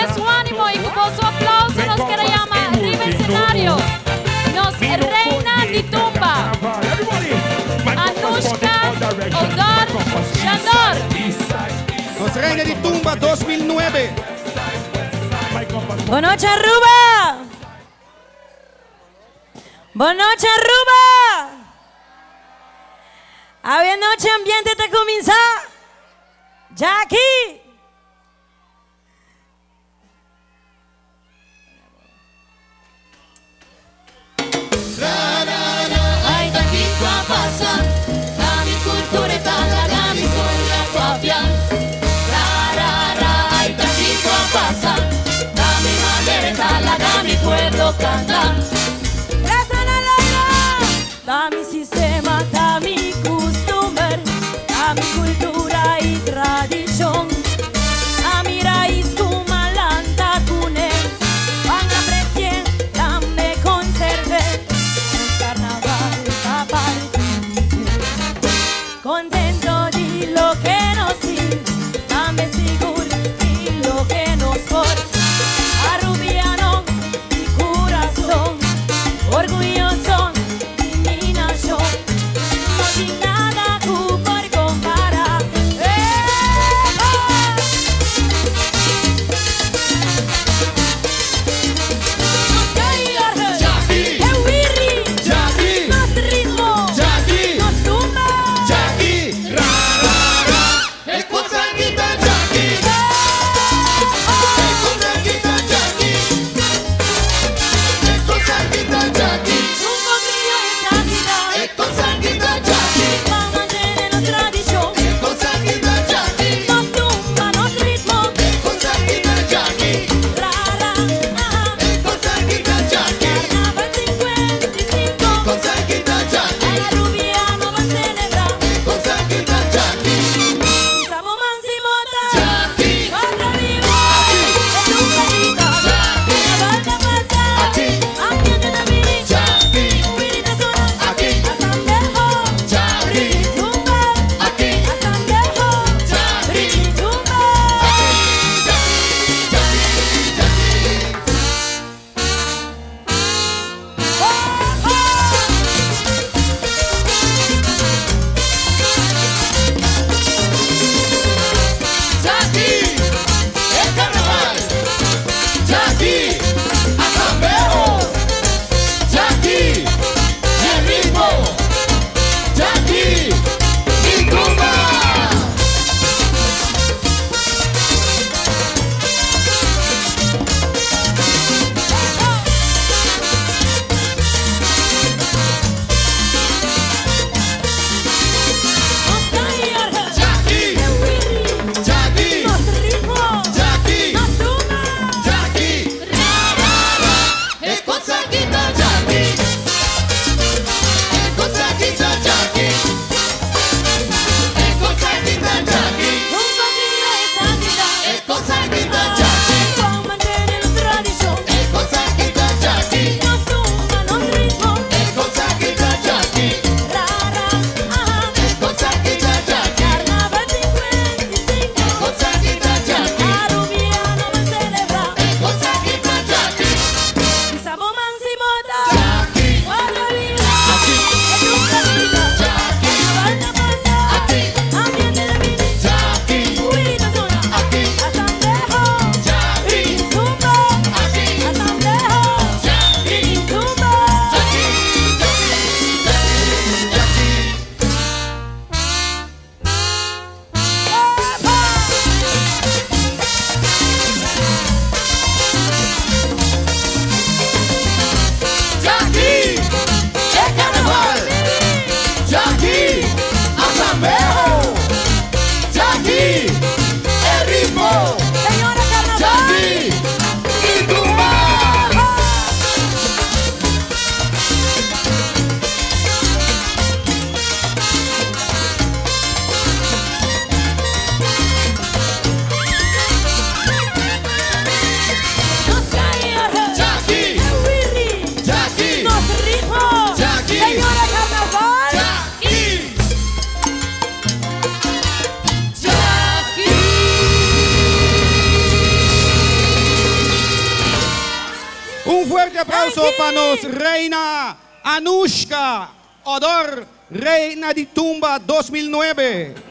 de su ánimo y con su aplauso nos quiere llamar arriba el escenario. Nos reina de tumba. Anushka Odar Shandor. Nos reina de tumba 2009. Boa noite, Aruba. Boa noite, Aruba. A noite ambiente está começar. Já aqui. Ai daqui qua passa, la mi cultura e la mi storia qua pian. Ai daqui qua passa, la mi madre la mi pueblo canta. Da mi sistema, da mi costumbre, da mi cultura y tradición. Un fuerte aplauso para nos reina Anushka Odor, reina de tumba 2009.